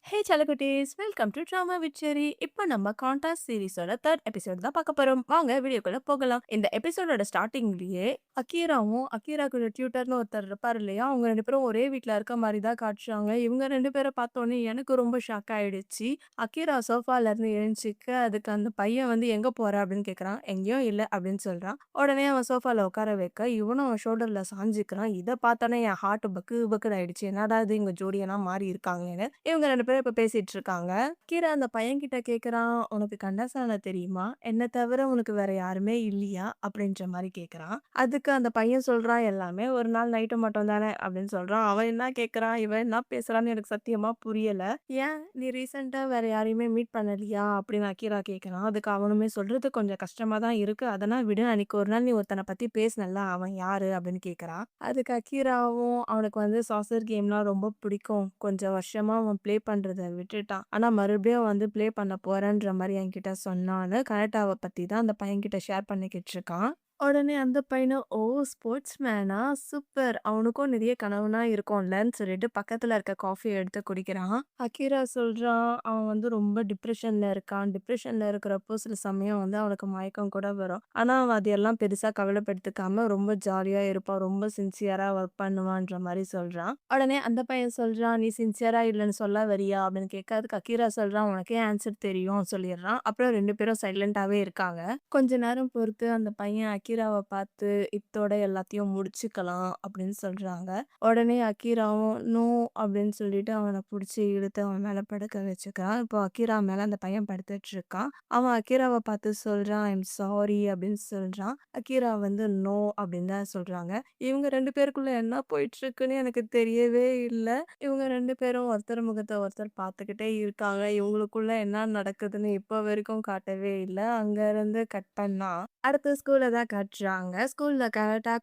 ஹே சலகுட்டீஸ்! Welcome to drama with Cherry. இப்ப நம்ம கான்ட்ராஸ்ட் சீரிஸோட 3 எபிசோட் தான் பார்க்க போறோம். வாங்க வீடியோக்குள்ள போகலாம். இந்த எபிசோடோட ஸ்டார்ட்டிங்லயே அகீராவும், அகீராக்கு டியூட்டர்ன்னு ஒருத்தர் இருப்பாரு இல்லையா? அவங்க 2 பேரும் ஒரே வீட்ல இருக்க மாரி தான் காட்டுறாங்க. இவங்க 2 பேர பார்த்தோனே எனக்கு ரொம்ப ஷாக் ஆயிடுச்சு. அகீரா சோஃபால இருந்து எழுந்துச்சுக்க, அதுக்கு அந்த பையன் வந்து "எங்க போற?" அப்படின்னு கேட்குறான். "எங்கேயும் இல்ல" அப்படின்னு சொல்றான். உடனே அவன் சோஃபால உட்கார வைக்க, இவனும் அவன் ஷோல்டர்ல சாஞ்சுக்கிறான். இத பார்த்தோனே என் ஹார்ட் பக்கு பக்குன்னு ஆயிடுச்சு. என்னடா இது இவங்க ஜோடியெல்லாம் மாறி இருக்காங்கன்னு. இவங்க 2 பேரும் இப்ப பேசிட்டு இருக்காங்க. கீரா அந்த பையன்கிட்ட கேட்குறான், "உனக்கு கண்ணாசனான தெரியுமா? என்ன தவிர உனக்கு வேற யாருமே இல்லையா?" அப்படின்ற மாரி கேட்குறான். அதுக்கு அந்த பையன் சொல்றான், "எல்லாமே ஒரு நாள் நைட்டு மட்டும் தானே" அப்படின்னு சொல்றான். அவன் என்ன கேட்குறான், இவன் என்ன பேசுறான்னு எனக்கு சத்தியமா புரியல. "ஏன் நீ ரீசென்ட்டா வேற யாரையுமே மீட் பண்ணலையா?" அப்படின்னு அகீரா கேட்குறான். அதுக்கு அவனுமே சொல்றது கொஞ்சம் கஷ்டமா தான் இருக்கு. அதெல்லாம் விடு. அன்னைக்கு ஒரு நாள் நீ ஒருத்தன பத்தி பேசினல்ல, அவன் யாரு? அப்படின்னு கேட்குறான். அதுக்கு அகீராவும் அவனுக்கு வந்து சாசர் கேம்லாம் ரொம்ப பிடிக்கும். கொஞ்சம் வருஷமா அவன் ப்ளே பண்றத விட்டுட்டான். ஆனா மறுபடியும் வந்து ப்ளே பண்ண போறேன்ற மாரி என்கிட்ட சொன்னான்னு கனடாவ பத்தி தான் அந்த பையன்கிட்ட ஷேர் பண்ணிக்கிட்டு இருக்கான். உடனே அந்த பையனும், "ஓ! ஸ்போர்ட்ஸ் மேனா? சூப்பர். அவனுக்கும் நிறைய கனவுலாம் இருக்கும்லன்னு" சொல்லிட்டு பக்கத்துல இருக்க காஃபிய எடுத்து குடிக்கிறான். அகீரா சொல்றான், அவன் வந்து ரொம்ப டிப்ரஷன்ல இருக்கான். டிப்ரஷன்ல இருக்கிறப்போ சில சமயம் வந்து அவனுக்கு மயக்கம் கூட வரும். ஆனா அவன் அதையெல்லாம் பெருசா கவலைப்படுத்திக்காம ரொம்ப ஜாலியா இருப்பான். ரொம்ப சின்சியரா ஒர்க் பண்ணுவான்ற மாரி சொல்றான். உடனே அந்த பையன் சொல்றான், "நீ சின்சியரா இல்லன்னு சொல்ல வரியா?" அப்படின்னு கேட்க, அதுக்கு அகீரா சொல்றான், "உனக்கே ஆன்சர் தெரியும்" சொல்லிடுறான். அப்புறம் 2 பேரும் சைலண்டாவே இருக்காங்க. கொஞ்ச நேரம் பொறுத்து அந்த பையன் அகீராவ பார்த்து, "இத்தோட எல்லாத்தையும் முடிச்சுக்கலாம்" அப்படின்னு சொல்றாங்க. உடனே அகீராவும், "நோ" அப்படின்னு சொல்லிட்டு அவன புடிச்சு இழுத்து அவன் மேல படுக்க வச்சுக்கிறான். இப்போ அகீரா மேல அந்த பையன் படுத்துட்டு இருக்கான். அவன் அகீராவ பார்த்து சொல்றான், "ஐ அம் சாரி" அப்படின்னு சொல்றான். அகீரா வந்து, "நோ" அப்படின்னு தான் சொல்றாங்க. இவங்க 2 பேருக்குள்ள என்ன போயிட்டுருக்குன்னு எனக்கு தெரியவே இல்ல. இவங்க 2 பேரும் ஒருத்தர் முகத்த ஒருத்தர் பார்த்துக்கிட்டே இருக்காங்க. இவங்களுக்குள்ள என்ன நடக்குதுன்னு இப்ப வரைக்கும் காட்டவே இல்ல. அங்க இருந்து கட் பண்ணா, அடுத்து ஸ்கூல்ல தான் காட்டுறாங்க. ஸ்கூல்ல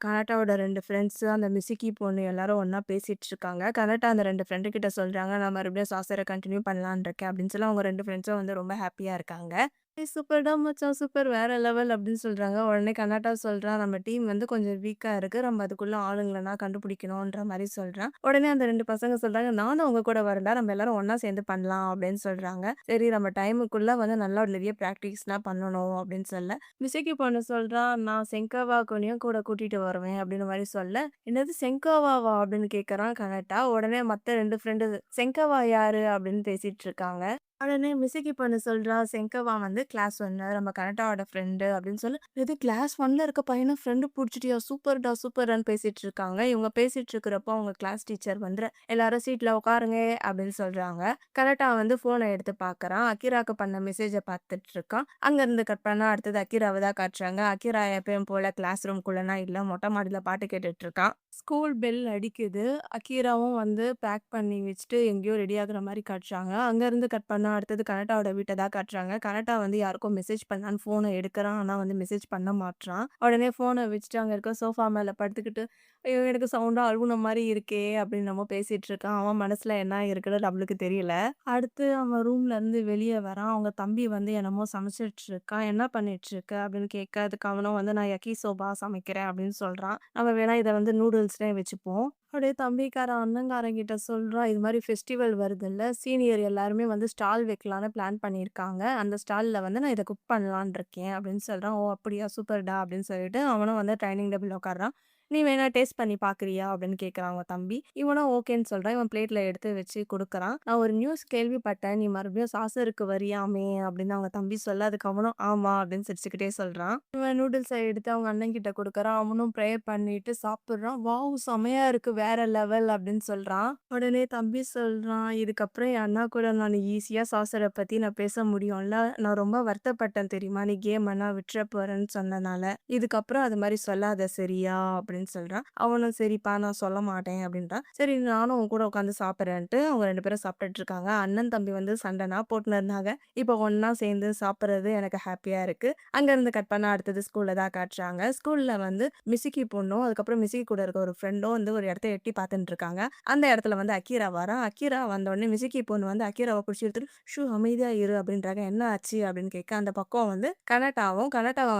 கனடாவோட 2 ஃப்ரெண்ட்ஸு, அந்த மிசுக்கி பொண்ணு எல்லாரும் ஒண்ணா பேசிட்டு இருக்காங்க. கனடா அந்த 2 ஃப்ரெண்டு கிட்ட சொல்றாங்க, "நான் மறுபடியும் சாசர கன்டின்யூ பண்ணலான்னு இருக்கேன்" அப்படின்னு சொல்லி அவங்க 2 ஃப்ரெண்ட்ஸும் வந்து ரொம்ப ஹேப்பியா இருக்காங்க. "ஏய் சூப்பர்டா மச்சான், சூப்பர் வேற லெவல்" அப்படின்னு சொல்றாங்க. உடனே கனாட்டா சொல்றான், "நம்ம டீம் வந்து கொஞ்சம் வீக்கா இருக்கு. நம்ம அதுக்குள்ள ஆளுங்களலாம் கண்டுபிடிக்கணுன்ற" மாரி சொல்றான். உடனே அந்த 2 பசங்க சொல்றாங்க, "நானும் உங்க கூட வரேன்டா. நம்ம எல்லாரும் ஒண்ணா சேர்ந்து பண்ணலாம்" அப்படின்னு சொல்றாங்க. சரி நம்ம டைமுக்குள்ள வந்து நல்லா நிறைய பிராக்டிஸ்லாம் பண்ணணும் அப்படின்னு சொல்ல, மிசுகி பொண்ணு சொல்றா, "நான் செங்கோவா கூடயும் கூட கூட்டிட்டு வருவேன்" அப்படின்னு மாரி சொல்ல, "என்னது செங்கோவாவா?" அப்படின்னு கேட்கறான் கனட்டா. உடனே மத்த 2 ஃப்ரெண்டு, "செங்கோவா யாரு?" அப்படின்னு பேசிட்டு இருக்காங்க. உடனே மிசுகி பொண்ணு சொல்றா, "செங்கோவா வந்து கிளாஸ் 1 நம்ம கனடாவோட ஃப்ரெண்டு" அப்படின்னு சொல்லி, "எது கிளாஸ் 1ல இருக்க பையன ஃப்ரெண்டு புடிச்சிட்டியா? சூப்பர்டா, சூப்பர்டான்னு" பேசிட்டு இருக்காங்க. இவங்க பேசிட்டு இருக்கிறப்போ அவங்க கிளாஸ் டீச்சர் வந்து, "எல்லாரும் சீட்ல உட்காருங்க" அப்படின்னு சொல்றாங்க. கனட்டா வந்து ஃபோன எடுத்து பார்க்குறான். அகிராக்கு பண்ண மெசேஜ பார்த்துட்டு இருக்கான். அங்கருந்து கட் பண்ணா அடுத்தது அகிராவ தான் காட்டுறாங்க. அகிரா எப்பயும் போல கிளாஸ் ரூம்குள்ளலாம் இல்ல. மொட்டை மாடியில பாட்டு கேட்டுட்டு இருக்கான். ஸ்கூல் பெல் அடிக்குது. அகீராவும் வந்து பேக் பண்ணி வச்சுட்டு எங்கேயோ ரெடி ஆகுற மாரி காட்டுறாங்க. அங்கருந்து கட் பண்ணா அடுத்தது கனடாவோட வீட்ட தான் காட்டுறாங்க. கனடா வந்து யாருக்கோ மெசேஜ் பண்ணலான்னு ஃபோன எடுக்குறான். ஆனா வந்து மெசேஜ் பண்ண மாட்றான். உடனே ஃபோன வச்சுட்டு அங்க இருக்க சோஃபா மேல படுத்துக்கிட்டு, "ஐயோ! எனக்கு சவுண்டா அழுவுன மாரி இருக்கே" அப்படின்னு என்னமோ பேசிட்டு இருக்கான். அவன் மனசுல என்ன இருக்குன்னு நம்மளுக்கு தெரியல. அடுத்து அவன் ரூம்ல இருந்து வெளிய வரான். அவங்க தம்பி வந்து என்னமோ சமைச்சிட்டு இருக்கான். "என்ன பண்ணிட்டு இருக்க?" அப்படின்னு கேட்க, அதுக்கு அவனும் வந்து, "நான் யக்கி சோபா சமைக்கிறேன்" அப்படின்னு சொல்றான். நம்ம வேணா இத வந்து நூடுல்ஸ்னே வச்சுப்போம். அப்படியே தம்பிக்காரன் அண்ணங்காரங்கிட்ட சொல்றான், "இது மாரி ஃபெஸ்டிவல் வருதுல்ல, சீனியர் எல்லாருமே வந்து ஸ்டால் வைக்கலான்னு பிளான் பண்ணியிருக்காங்க. அந்த ஸ்டால்ல வந்து நான் இத குக் பண்ணலான்னு இருக்கேன்" அப்படின்னு சொல்றான். "ஓ! அப்படியா சூப்பர்டா" அப்படின்னு சொல்லிட்டு அவனும் வந்து டைனிங் டேபிள்ல உட்கார்றான். "நீ வேணா டேஸ்ட் பண்ணி பார்க்குறியா?" அப்படின்னு கேட்குறான் அவங்க தம்பி. இவனும் ஓகேன்னு சொல்றான். இவன் பிளேட்ல எடுத்து வச்சு குடுக்குறான். "நான் ஒரு நியூஸ் கேள்விப்பட்டேன். நீ மறுபடியும் சாசருக்கு வரியாமே" அப்படின்னு அவங்க தம்பி சொல்ல, அதுக்கு அவனும் "ஆமா" அப்படின்னு சிரிச்சுக்கிட்டே சொல்றான். இவன் நூடுல்ஸ எடுத்து அவங்க அண்ணன்கிட்ட குடுக்குறான். அவனும் ப்ரேயர் பண்ணிட்டு சாப்பிடுறான். "வாவ்! செமையா இருக்கு. வேற லெவல்" அப்படின்னு சொல்றான். உடனே தம்பி சொல்றான், "இதுக்கப்புறம் என் அண்ணா கூட நான் ஈஸியா சாசர பத்தி நான் பேச முடியும்ல. நான் ரொம்ப வருத்தப்பட்டேன் தெரியுமா? நீ கேம் ஆனா விட்டுற போறேன்னு சொன்னனால. இதுக்கப்புறம் அது மாரி சொல்லாத சரியா?" அப்படின்னு சொல்றான். அவனும் "சரிப்பா நான் சொல்ல மாட்டேன்" அப்படின்றான். சரி நானும் உன் கூட உட்காந்து சாப்பிடுறேன்ட்டு அவங்க 2 பேரும் சாப்பிட்டுட்டு இருக்காங்க. அண்ணன், தம்பி வந்து சண்டைனா போட்டுன்னு இருந்தாங்க. இப்போ ஒண்ணா சேர்ந்து சாப்பிடுறது எனக்கு ஹேப்பியா இருக்கு. அங்கருந்து கட் பண்ணா அடுத்தது ஸ்கூல்ல தான் காட்டுறாங்க. ஸ்கூல்ல வந்து மிசுகி பொண்ணும், அதுக்கப்புறம் மிசுகி கூட இருக்க ஒரு ஃப்ரெண்டும் வந்து ஒரு இடத்த எட்டி பார்த்துட்டு இருக்காங்க. அந்த இடத்துல வந்து அக்கீரா வரான். அக்கீரா வந்தோனே மிசுகி பொண்ணு வந்து அக்கீராவ புடிச்சு இழுத்துட்டு, "ஷூ அமைதியா இரு" அப்படின்றாங்க. "என்ன ஆச்சு?" அப்படின்னு கேட்க, அந்த பக்கம் வந்து கனடாவ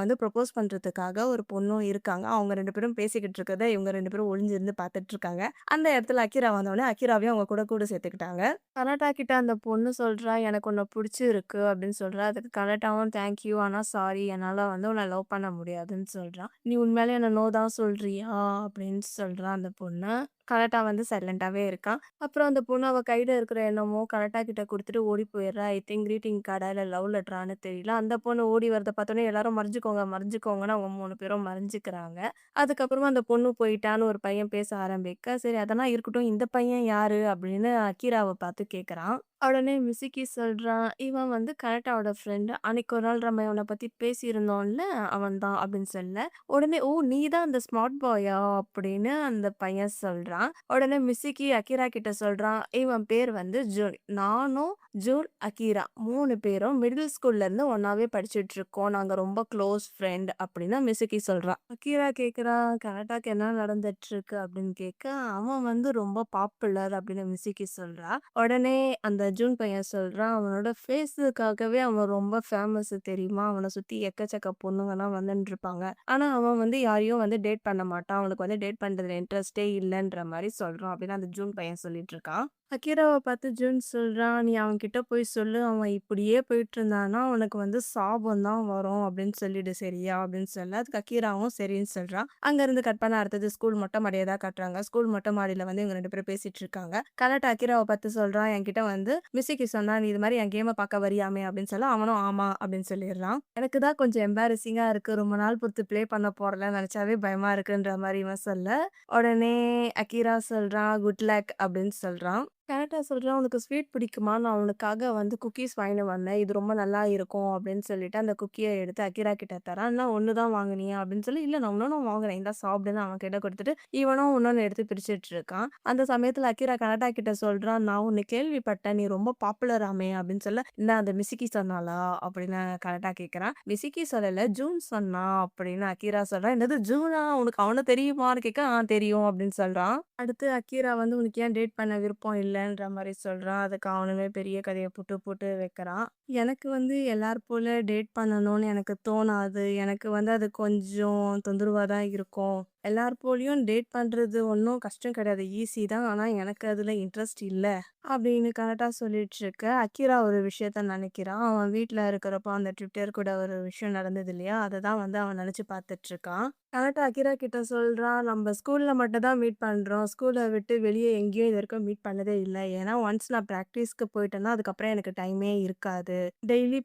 வந்து ப்ரொபோஸ் பண்றதுக்காக ஒரு பொண்ணும் இருக்காங்க. அவங்க 2 பேரும் பேசிக்கிட்டு பேசிக்கிட்டு இருக்கறத இவங்க 2 பேரும் ஒளிஞ்சிருந்து பார்த்துட்டு இருக்காங்க. அந்த இடத்துல அகிரா வந்தோனே, அகிராவையும் அவங்க கூட சேர்த்துக்கிட்டாங்க. கனடா கிட்ட அந்த பொண்ணு சொல்றா, "எனக்கு உன்ன புடிச்சிருக்கு" அப்படின்னு சொல்றா. அதுக்கு கனடாவும் தேங்க் யூ. ஆனா சாரி என்னால வந்து உன்ன லவ் பண்ண முடியாதுன்னு சொல்றான். "நீ உண்மையாலே என்ன நோ தான் சொல்றியா?" அப்படின்னு சொல்றா அந்த பொண்ணு. கனடா வந்து சைலண்டாவே இருக்கான். அப்புறம் அந்த பொண்ணு அவ கையில இருக்கிற என்னமோ கனடா கிட்ட குடுத்துட்டு ஓடி போயிடுறா. ஐ திங்க் கிரீட்டிங் கார்டா இல்ல லவ் லெட்டரான்னு தெரியல. அந்த பொண்ணு ஓடி வரத பார்த்தோனே எல்லாரும் மறைஞ்சுக்கோங்க, மறைஞ்சுக்கோங்கன்னு அவங்க 3 பேரும் மறைஞ்சுக்கிறாங்க. அதுக்கப்புறமா அந்த பொண்ணு போயிட்டான்னு ஒரு பையன் பேச ஆரம்பிக்க, சரி அதெல்லாம் இருக்கட்டும். இந்த பையன் யாரு? அப்படின்னு அக்கீராவ பார்த்து கேட்கறான். உடனே மிசுகி சொல்றான், "இவன் வந்து கனடாவோட ஃப்ரெண்ட். அன்னைக்கு ஒரு நாள் நம்ம இவன பத்தி பேசியிருந்தோம்ல, அவன் தான்" அப்படின்னு சொல்ல, உடனே "ஓ! நீ தான் அந்த ஸ்மார்ட் பாயா?" அப்படின்னு அந்த பையன் சொல்றான். உடனே மிசுகி அகிரா கிட்ட சொல்றான், "இவன் பேர் வந்து ஜூன். நானும், ஜூன், அகிரா 3 பேரும் மிடில் ஸ்கூல்ல இருந்து ஒண்ணாவே படிச்சுட்டு இருக்கோம். நாங்க ரொம்ப க்ளோஸ் ஃப்ரெண்ட்" அப்படின்னு மிசுகி சொல்றா. அகிரா கேட்குறான், "கனடாக்கு என்ன நடந்துட்டு இருக்கு?" அப்படின்னு கேட்க, "அவன் வந்து ரொம்ப பாப்புலர்" அப்படின்னு மிசுகி சொல்றா. உடனே அந்த ஜூன் பையன் சொல்றான், "அவனோட ஃபேஸுக்காகவே அவன் ரொம்ப ஃபேமஸ் தெரியுமா? அவன சுத்தி எக்கச்சக்க பொண்ணுங்கலாம் வந்துன்ருப்பாங்க. ஆனா அவன் வந்து யாரையும் வந்து டேட் பண்ண மாட்டான். அவனுக்கு வந்து டேட் பண்றதுல இன்ட்ரெஸ்ட்டே இல்லன்ற மாரி சொல்றான்" அப்படின்னு அந்த ஜூன் பையன் சொல்லிட்டு இருக்கான். அகிராவ பார்த்து ஜூன் சொல்றான், "நீ அவன்கிட்ட போய் சொல்லு, அவன் இப்படியே போயிட்டுருந்தான்னா, அவனுக்கு வந்து சாபம் தான் வரும் அப்படின்னு சொல்லிடு சரியா?" அப்படின்னு சொல்ல, அதுக்கு அகிராவும் சரின்னு சொல்றான். அங்கருந்து கட் பண்ண அடுத்தது ஸ்கூல் மொட்டை மாடிய தான் காட்டுறாங்க. ஸ்கூல் மொட்டை மாடியில வந்து இவங்க 2 பேரும் பேசிட்டு இருக்காங்க. கனட் அகிராவ பார்த்து சொல்றான், "என்கிட்ட வந்து மிஸ்ஸுக்கு சொன்னா, நீ இது மாரி என் கேம பார்க்க வரியாமே?" அப்படின்னு சொல்ல, அவனும் ஆமா அப்படின்னு சொல்லிடுறான். எனக்கு தான் கொஞ்சம் எம்பாரஸிங்கா இருக்கு. ரொம்ப நாள் பொறுத்து ப்ளே பண்ண போறல நெனச்சாவே பயமா இருக்குன்ற மாரி இவன் சொல்ல, உடனே அகிரா சொல்றான், "குட் லக்" அப்படின்னு சொல்றான். கனடா சொல்றான், "உனக்கு ஸ்வீட் பிடிக்குமா? நான் உனக்காக வந்து குக்கீஸ் வாங்கின்னு வந்தேன். இது ரொம்ப நல்லா இருக்கும்" அப்படின்னு சொல்லிட்டு அந்த குக்கிய எடுத்து அகிரா கிட்ட தரான். "என்ன 1 தான் வாங்குனியா?" அப்படின்னு சொல்லி, "இல்ல நான் இன்னொன்னும் வாங்குனேன். இந்தா சாப்பிடுன்னு" அவன் கிட்ட குடுத்துட்டு, இவனும் இன்னொன்னு எடுத்து பிரிச்சுட்டு இருக்கான். அந்த சமயத்துல அகிரா கனடா கிட்ட சொல்றான், "நான் ஒண்ணு கேள்விப்பட்டேன். நீ ரொம்ப பாப்புலராமே" அப்படின்னு சொல்ல, "என்ன அந்த மிசுகி சொன்னாளா?" அப்படின்னு கனடா கேட்கறான். "மிசுகி சொல்லல, ஜூன் சொன்னா" அப்படின்னு அகிரா சொல்றான். "என்னது ஜூனா? உனக்கு அவன தெரியுமான்னு?" கேட்க, "ஆ தெரியும்" அப்படின்னு சொல்றான். அடுத்து அக்கீரா வந்து "உனக்கு ஏன் டேட் பண்ண விருப்பம் இல்லன்ற மாரி" சொல்றான். அதுக்கு அவனுமே பெரிய கதைய போட்டு போட்டு வைக்கிறான். எனக்கு வந்து எல்லார் போல டேட் பண்ணணும்னு எனக்கு தோணாது. எனக்கு வந்து அது கொஞ்சம் தொந்தரவா தான் இருக்கும். எல்லார் போலயும் டேட் பண்றது ஒண்ணும் கஷ்டம் கிடையாது. ஈஸி தான். ஆனா எனக்கு அதுல இன்ட்ரெஸ்ட் இல்ல. அப்படின்னு கரெக்ட்டா சொல்லிட்டுருக்க, அக்கீரா ஒரு விஷயத்த நெனைக்கிறான். அவன் வீட்ல இருக்கிறப்போ அந்த ட்விட்டர் கூட ஒரு விஷயம் நடந்தது இல்லையா? அத தான் வந்து அவன் நெனச்சு பார்த்துட்டுருக்கான். கரெக்ட்டா அகிரா கிட்ட சொல்றான், "நம்ம ஸ்கூல்ல மட்டும் தான் மீட் பண்றோம். ஸ்கூல விட்டு வெளிய எங்கேயும் இதுவரைக்கும் மீட் பண்ணதே இல்ல. ஏன்னா ஒன்ஸ் நான் பிராக்டிஸ்க்கு போயிட்டேன்னா, அதுக்கப்புறம் எனக்கு டைமே இருக்காது. டெய்லி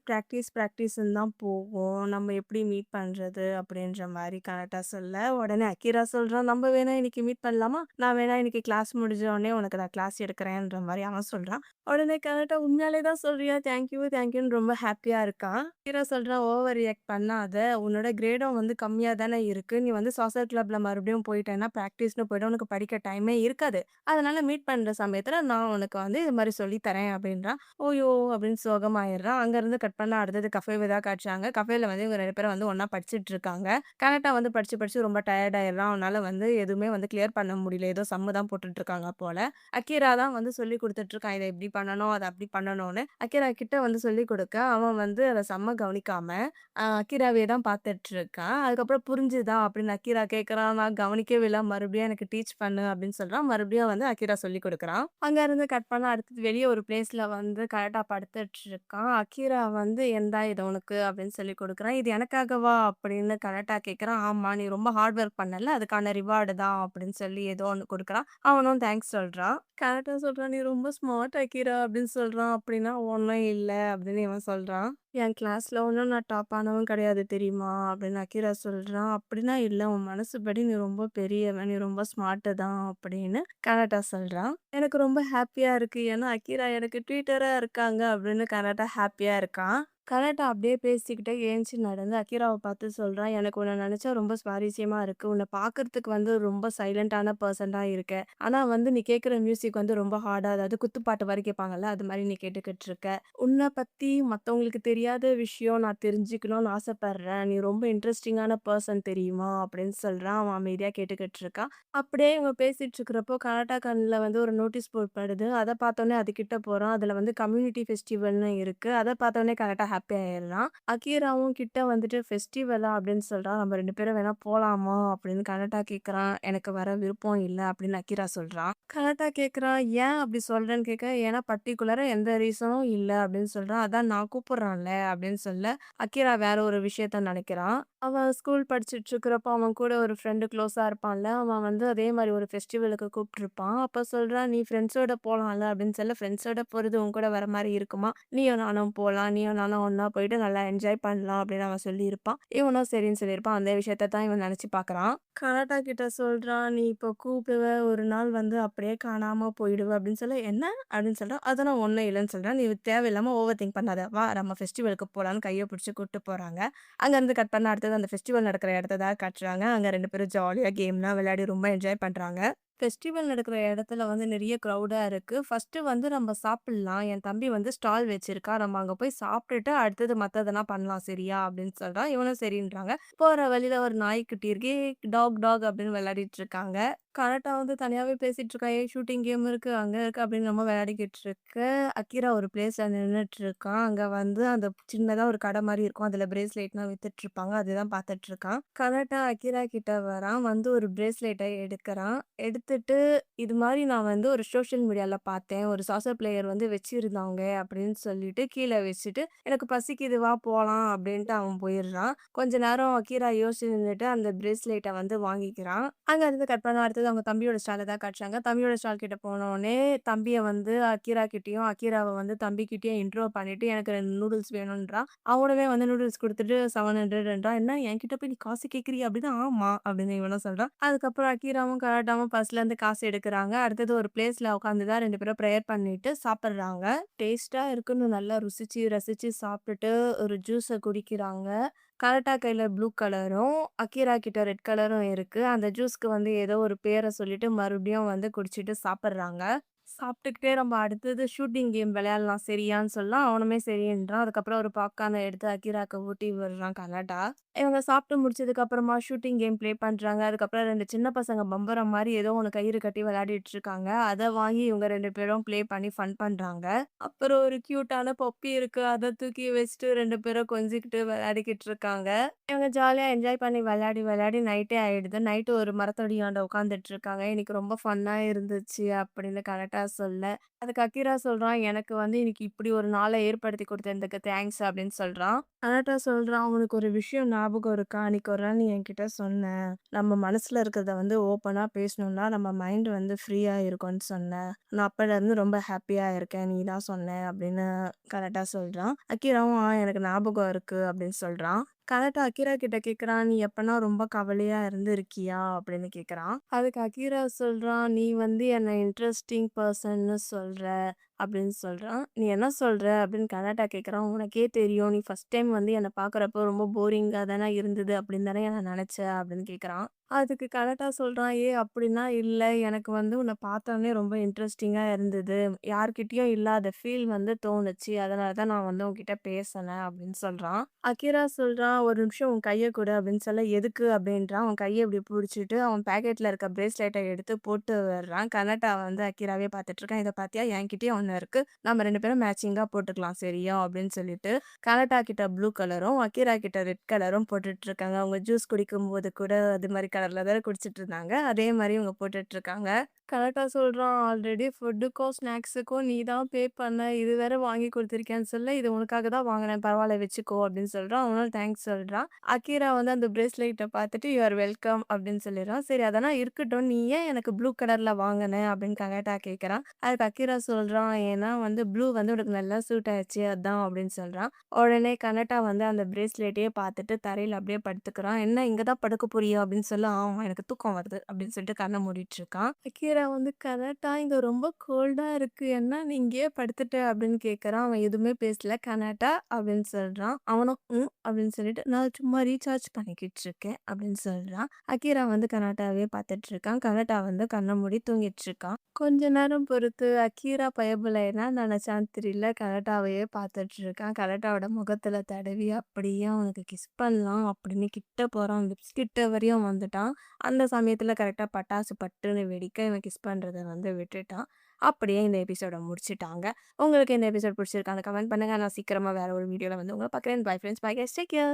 பிராக்டிஸ்ன்னு தான் போவோம். நம்ம எப்படி மீட் பண்றது?" அப்படின்ற மாரி கரெக்ட்டா சொல்ல, உடனே அகிரா சொல்றான், "நம்ம வேணா இன்னைக்கு மீட் பண்ணலாமா? நான் வேணா இன்னைக்கு கிளாஸ் முடிஞ்ச உடனே உனக்கு நான் கிளாஸ் எடுக்கிறேன்ற" மாரி அவன் சொல்றான். உடனே கரெக்ட்டா "உண்மையாலே தான் சொல்றியா? தேங்க் யூ, தேங்க் யூன்னு" ரொம்ப ஹாப்பியா இருக்கான். அகிரா சொல்றான், "ஓவர் ரியாக்ட் பண்ணாத. உன்னோட கிரேடும் வந்து கம்மியா தானே இருக்கு. நீ வந்து சாசர் கிளப்ல மறுபடியும் போயிட்டேன்னா, பிராக்டிஸ்ன்னு போயிட்டா உனக்கு படிக்க டைமே இருக்காது. அதனால மீட் பண்ற சமயத்துல நான் உனக்கு வந்து இது மாரி சொல்லி தரேன்" அப்படின்றான். "ஓயோ!" அப்படின்னு சோகமாயிடுறான். அங்கருந்து கட் பண்ணா அடுத்தது கஃபேவ தான் காட்டுறாங்க. கஃபேல வந்து இவங்க 2 பேரும் வந்து ஒண்ணா படிச்சுட்டு இருக்காங்க. கனட்டா வந்து படிச்சு படிச்சு ரொம்ப டயர்ட் ஆயிடுறான். அவனால வந்து எதுவுமே வந்து கிளியர் பண்ண முடியல. ஏதோ சம்மு தான் போட்டுட்டு இருக்காங்க போல. அக்கீரா தான் வந்து சொல்லிக் குடுத்துட்டு இருக்கான். இத இப்படி பண்ணணும், அத அப்படி பண்ணணும்னு. அக்கீரா கிட்ட வந்து சொல்லிக் குடுக்க, அவன் வந்து அத செம்ம கவனிக்காம, அக்கீராவே தான் பார்த்துட்டு இருக்கான். அதுக்கப்புறம் "புரிஞ்சுதா?" அப்படின்னு அக்கீரா கேட்கறான். "நான் கவனிக்கவே இல்ல. மறுபடியும் எனக்கு டீச் பண்ணு" அப்படின்னு சொல்றான். மறுபடியும் வந்து அக்கீரா சொல்லிக் குடுக்குறான். அங்க இருந்து கட் பண்ணா அடுத்தது வெளிய ஒரு பிளேஸ்ல வந்து கரெக்ட்டா படுத்துட்டு இருக்கான். அக்கீரா வந்து "இந்தா இது உனக்கு" அப்படின்னு சொல்லிக் குடுக்குறான். "இது எனக்காகவா?" அப்படின்னு கரெக்ட்டா கேட்கறான். "ஆமா, நீ ரொம்ப ஹார்ட் ஒர்க் பண்ணல. அதுக்கான ரிவார்டு தான்" அப்படின்னு சொல்லி ஏதோ ஒண்ணு குடுக்குறான். அவனும் தேங்க்ஸ் சொல்றான். கரெக்ட்டா சொல்றான். "நீ ரொம்ப ஸ்மார்ட் அக்கீரா" அப்படின்னு சொல்றான். "அப்படின்னா ஒண்ணும் இல்ல" அப்படின்னு இவன் சொல்றான். "என் கிளாஸ்ல ஒண்ணும் நான் டாப் ஆனவன் கிடையாது தெரியுமா?" அப்படின்னு அக்கீரா சொல்றான். "அப்படின்னா இல்ல, உன் மனசுபடி நீ ரொம்ப பெரியவன். நீ ரொம்ப ஸ்மார்ட்டு தான்" அப்படின்னு கனட்டா சொல்றான். எனக்கு ரொம்ப ஹாப்பியா இருக்கு. ஏன்னா அக்கீரா எனக்கு ட்விட்டரா இருக்காங்க அப்படின்னு கனட்டா ஹாப்பியா இருக்கான். கனட்டா அப்படியே பேசிக்கிட்டே ஏந்திச்சு நடந்து அக்கீராவ பார்த்து சொல்றான், "எனக்கு உன்ன நெனச்சா ரொம்ப சுவாரஸ்யமா இருக்கு. உன்ன பார்க்கறதுக்கு வந்து ரொம்ப சைலன்ட்டான பெர்சனா இருக்க. ஆனா வந்து நீ கேட்குற மியூசிக் வந்து ரொம்ப ஹார்டா, அதாவது குத்துப்பாட்டு மாரி கேட்பாங்கல்ல, அது மாரி நீ கேட்டுக்கிட்டு இருக்க. உன்ன பத்தி மத்தவங்களுக்கு தெரியாத விஷயம் நான் தெரிஞ்சுக்கணும்னு ஆசைப்படுறேன். நீ ரொம்ப இன்ட்ரஸ்டிங்கான பெர்சன் தெரியுமா?" அப்படின்னு சொல்றான். அவன் அமைதியா கேட்டுக்கிட்டு இருக்கான். அப்படியே இவங்க பேசிட்டு இருக்கிறப்போ, கனடா கண்ல வந்து ஒரு நோட்டீஸ் போர்ட் படுது. அத பார்த்தோனே அது கிட்ட போறான். அதுல வந்து கம்யூனிட்டி ஃபெஸ்டிவல்னு இருக்கு. அத பார்த்தோனே கனடா ஹாப்பி ஆயிடுறான். அகீராவும் கிட்ட வந்துட்டு ஃபெஸ்டிவலா அப்படின்னு சொல்றான். நம்ம 2 பேரும் வேணா போலாமா? அப்படின்னு கனடா கேட்குறான். எனக்கு வர விருப்பம் இல்ல அப்படின்னு அகீரா சொல்றான். கனடா கேட்குறான். ஏன் அப்படி சொல்றேன்னு கேட்க, ஏன்னா பர்ட்டிகுலரா எந்த ரீசனும் இல்ல அப்படின்னு சொல்றான். அதான் நான் கூப்பிடுறான்ல அப்படின்னு சொல்ல, அகீரா வேற ஒரு விஷயத்த நினைக்கிறான். அவன் ஸ்கூல் படிச்சுட்டு இருக்கிறப்போ அவன் கூட ஒரு ஃப்ரெண்டு க்ளோஸா இருப்பான்ல. அவன் வந்து அதே மாரி ஒரு ஃபெஸ்டிவலுக்கு கூப்பிட்டுருப்பான். அப்ப சொல்றான், "நீ ஃப்ரெண்ட்ஸோட போலாம்ல" அப்படின்னு சொல்ல, "ஃப்ரெண்ட்ஸோட போறது உன் கூட வர மாரி இருக்குமா? நீயும் நானும் போலாம். நீயும் நானும் ஒண்ணா போயிட்டு நல்லா என்ஜாய் பண்ணலாம்" அப்படின்னு அவன் சொல்லியிருப்பான். இவனும் சரின்னு சொல்லியிருப்பான். அந்த விஷயத்த தான் இவன் நெனச்சு பார்க்குறான். கனடா கிட்ட சொல்றான், "நீ இப்போ கூப்பிடுவ, ஒரு நாள் வந்து அப்படியே காணாம போயிடுவ" அப்படின்னு சொல்ல, "என்ன?" அப்படின்னு சொல்றான். "அதெல்லாம் ஒண்ணும் இல்லன்னு" சொல்றான். "நீ தேவையில்லாம ஓவர் திங்க் பண்ணாத. வா நம்ம ஃபெஸ்டிவலுக்கு போலான்னு" கைய பிடிச்சு கூட்டு போறாங்க. அங்கருந்து கட் பண்ணா அடுத்தது அந்த ஃபெஸ்டிவல் நடக்கிற இடத்த தான் காட்டுறாங்க. அங்க 2 பேரும் ஜாலியா கேம்லாம் விளையாடி ரொம்ப என்ஜாய் பண்றாங்க. ஃபெஸ்டிவல் நடக்கிற இடத்துல வந்து நெறைய க்ரவுடா இருக்கு. ஃபர்ஸ்ட்டு வந்து நம்ம சாப்பிடலாம். என் தம்பி வந்து ஸ்டால் வச்சிருக்கான். நம்ம அங்க போய் சாப்பிட்டுட்டு அடுத்தது மத்ததெல்லாம் பண்ணலாம் சரியா? அப்படின்னு சொல்றான். இவனும் சரின்றாங்க. போற வழியில ஒரு நாய்க்குட்டி இருக்கு. "ஏய் டாக் டாக்" அப்படின்னு விளையாடிட்டு இருக்காங்க. கனட்டா வந்து தனியாவே பேசிட்டு இருக்கா. "ஏய் ஷூட்டிங் கேம் இருக்கு, அங்க இருக்கு" அப்படின்னு நம்ம விளையாடிக்கிட்டு இருக்கு. அக்கீரா ஒரு பிளேஸ்ல நின்னுட்டு இருக்கான். அங்க வந்து அந்த சின்னதா ஒரு கடை மாரி இருக்கும். அதுல பிரேஸ்லெட்லாம் வித்துட்டு இருப்பாங்க. அதுதான் பார்த்துட்டு இருக்கான். கனட்டா அக்கீரா கிட்ட வரான். வந்து ஒரு பிரேஸ்லெட்ட எடுக்குறான். எடுத்துட்டு, "இது மாரி நான் வந்து ஒரு சோஷியல் மீடியால பார்த்தேன். ஒரு சாசர் பிளேயர் வந்து வச்சிருந்தாங்க" அப்படின்னு சொல்லிட்டு கீழ வச்சுட்டு, "எனக்கு பசிக்குது வா போலாம்" அப்படின்ட்டு அவன் போயிடுறான். கொஞ்ச நேரம் அக்கீரா யோசிச்சு நின்னுட்டு அந்த பிரேஸ்லெட்ட வந்து வாங்கிக்கிறான். அங்க இருந்து கட் பண்ணா அடுத்தது அவங்க தம்பியோட ஸ்டால தான் காட்டுறாங்க. தம்பியோட ஸ்டால் கிட்ட போனோனே, தம்பிய வந்து அக்கீரா கிட்டயும், அக்கீராவ வந்து தம்பிகிட்டயும் இன்ட்ரோ பண்ணிட்டு, "எனக்கு 2 நூடுல்ஸ் வேணும்ன்றான்." அவனுமே வந்து நூடுல்ஸ் குடுத்துட்டு 700ன்றான். "என்ன என்கிட்ட போய் நீ காசு கேட்கிறியா?" அப்படின்னா, "ஆமா" அப்படின்னு இவனும் சொல்றான். அதுக்கப்புறம் அக்கீராவும், கராட்டாவும் பர்ஸ்லேருந்து காசு எடுக்குறாங்க. அடுத்தது ஒரு பிளேஸ்ல உட்காந்து தான் 2 பேரும் ப்ரேயர் பண்ணிட்டு சாப்பிடுறாங்க. டேஸ்ட்டா இருக்குன்னு நல்லா ருசிச்சு, ரசிச்சு சாப்பிட்டுட்டு ஒரு ஜூஸ குடிக்கிறாங்க. கராட்டா கையில ப்ளூ கலரும், அக்கீரா கிட்ட ரெட் கலரும் இருக்கு. அந்த ஜூஸ்க்கு வந்து ஏதோ ஒரு பேர சொல்லிட்டு மறுபடியும் வந்து குடிச்சிட்டு சாப்பிடுறாங்க. சாப்பிட்டுக்கிட்டே நம்ம அடுத்தது ஷூட்டிங் கேம் விளையாடலாம் சரியான்னு சொல்ல, அவனுமே சரின்றான். அதுக்கப்புறம் ஒரு பாப்கார்ன எடுத்து அக்கீராக்கு ஊட்டி விடுறான் கனடா. இவங்க சாப்பிட்டு முடிச்சதுக்கு அப்புறமா ஷூட்டிங் கேம் ப்ளே பண்றாங்க. அதுக்கப்புறம் 2 சின்ன பசங்க பம்பரம் மாரி ஏதோ ஒண்ணு கயிறு கட்டி விளையாடிட்டு இருக்காங்க. அத வாங்கி இவங்க 2 பேரும் ப்ளே பண்ணி ஃபன் பண்றாங்க. அப்புறம் ஒரு கியூட்டான பப்பி இருக்கு. அத தூக்கி வச்சுட்டு 2 பேரும் கொஞ்சிக்கிட்டு விளையாடிக்கிட்டு இருக்காங்க. இவங்க ஜாலியா என்ஜாய் பண்ணி விளையாடி, விளையாடி நைட்டே ஆயிடுது. நைட்டு ஒரு மரத்தடியாண்ட உட்காந்துட்டு இருக்காங்க. "இன்னைக்கு ரொம்ப ஃபன்னா இருந்துச்சு" அப்படின்னு கரெக்ட்டா சொல்ல, அதுக்கு அக்கீரா சொல்றான், "எனக்கு வந்து இன்னைக்கு இப்படி ஒரு நாள ஏற்படுத்தி குடுத்ததுக்கு தேங்க்ஸ்" அப்படின்னு சொல்றான். கரெக்ட்டா சொல்றான், "உனக்கு ஒரு விஷயம் ஞாபகம் இருக்கா? அன்னைக்கு ஒரு நாள் நீ என்கிட்ட சொன்ன. நம்ம மனசுல இருக்கிறத வந்து ஓப்பனா பேசணும்னா நம்ம மைண்ட் வந்து ஃப்ரீயா இருக்கும்னு சொன்ன. நான் அப்பலேருந்து ரொம்ப ஹாப்பியா இருக்கேன். நீ தான் சொன்ன" அப்படின்னு கரெக்ட்டா சொல்றான். அக்கீராவும், எனக்கு ஞாபகம் இருக்கு" அப்படின்னு சொல்றான். கரெக்ட்டா அக்கீரா கிட்ட கேட்குறான், "நீ எப்பனா ரொம்ப கவலையா இருந்திருக்கியா?" அப்படின்னு கேட்குறான். அதுக்கு அக்கீரா சொல்றான், "நீ வந்து என்ன இன்ட்ரஸ்டிங் பெர்சன்னு சொல்ற" அப்படின்னு சொல்றான். "நீ என்ன சொல்ற?" அப்படின்னு கனடா கேட்குறான். "உனக்கே தெரியும். நீ ஃபர்ஸ்ட் டைம் வந்து என்ன பார்க்குறப்போ ரொம்ப போரிங்கா தானே இருந்தது அப்படின்னு தானே என்ன நெனச்ச?" அப்படின்னு கேட்குறான். அதுக்கு கனடா சொல்றான், அப்படின்னா இல்ல. எனக்கு வந்து உன்ன பார்த்தோனே ரொம்ப இன்ட்ரஸ்டிங்கா இருந்தது. யார்கிட்டயும் இல்லாத ஃபீல் வந்து தோணுச்சு. அதனால தான் நான் வந்து உன்கிட்ட பேசினேன்" அப்படின்னு சொல்றான். அக்கீரா சொல்றான், "ஒரு நிமிஷம் உன் கைய குடு" அப்படின்னு சொல்ல, "எதுக்கு?" அப்படின்றான். அவன் கைய இப்படி புடிச்சுட்டு, அவன் பாக்கெட்ல இருக்க பிரேஸ்லெட்ட எடுத்து போட்டு விடுறான். கனடா வந்து அக்கீராவே பார்த்துட்டு இருக்கான். "இத பார்த்தியா? என்கிட்டயும் ஒண்ணு இருக்கு. நம்ம 2 பேரும் மேட்சிங்கா போட்டுக்கலாம் சரியா?" அப்படின்னு சொல்லிட்டு, கனடா கிட்ட ப்ளூ கலரும், அக்கீரா கிட்ட ரெட் கலரும் போட்டுட்டு இருக்காங்க. அவங்க ஜூஸ் குடிக்கும்போது கூட அது மாரி கலர்ல தானே குடிச்சிட்டு இருந்தாங்க. அதே மாரி இவங்க போட்டுட்டு இருக்காங்க. கரெக்ட்டா சொல்றான். "ஆல்ரெடி ஃபுட்டுக்கும், ஸ்நாக்ஸுக்கும் நீ தான் பே பண்ண. இது வேற வாங்கி குடுத்துருக்கியான்னு சொல்ல, இது உனக்காக தான் வாங்குனேன். பரவால்ல வச்சுக்கோ" அப்படின்னு சொல்றான். அவனும் தேங்க்ஸ் சொல்றான். அக்கீரா வந்து அந்த பிரேஸ்லெட்ட பார்த்துட்டு, "யூ ஆர் வெல்கம்" அப்படின்னு சொல்லிடுறான். "சரி அதெல்லாம் இருக்கட்டும். நீ ஏன் எனக்கு ப்ளூ கலர்ல வாங்குன?" அப்படின்னு கனடா கேட்குறான். அதுக்கு அக்கீரா சொல்றான், "ஏன்னா வந்து ப்ளூ வந்து உனக்கு நல்லா சூட் ஆச்சு அதான்" அப்படின்னு சொல்றான். உடனே கனடா வந்து அந்த பிரேஸ்லெட்டையே பார்த்துட்டு தரையில அப்படியே படுத்துக்கிறான். "என்ன இங்க தான் படுக்க போறியா?" அப்படின்னு சொல்ல, "ஆமா எனக்கு தூக்கம் வருது" அப்படின்னு சொல்லிட்டு கண்ண மூடிட்டு இருக்கான். அக்கீரா வந்து, "கனடா இங்க ரொம்ப கோல்டா இருக்கு. என்ன நீ இங்கேயே படுத்துட்ட?" அப்படின்னு கேட்குறான். அவன் எதுவுமே பேசல. "கனடா" அப்படின்னு சொல்றான். அவனும் அப்படின்னு சொல்லிட்டு, "நான் சும்மா ரீசார்ஜ் பண்ணிக்கிட்டு இருக்கேன்" அப்படின்னு சொல்றான். அக்கீரா வந்து கனடாவே பார்த்துட்டு இருக்கான். கனடா வந்து கண்ண மூடி தூங்கிட்டு இருக்கான். கொஞ்ச நேரம் பொறுத்து அக்கீரா பயபுல என்ன நெனச்சான்னு தெரியல. கனடாவையே பார்த்துட்டு இருக்கான். கனடாவோட முகத்துல தடவி அப்படியே அவனுக்கு கிஸ் பண்ணலாம் அப்படின்னு கிட்ட போறான். லிப்ஸ் கிட்ட வரையும் வந்துட்டான். அந்த சமயத்துல கரெக்ட்டா பட்டாசு பட்டுன்னு வெடிக்க, இவன் கிஸ் பண்றத வந்து விட்டுட்டான். அப்படியே இந்த எபிசோட முடிச்சுட்டாங்க. உங்களுக்கு இந்த எபிசோட் பிடிச்சிருக்கான்னு கமெண்ட் பண்ணுங்க. நான் சீக்கிரமா வேற ஒரு வீடியோல வந்து உங்கள பார்க்குறேன். Bye friends. Bye guys. Take care.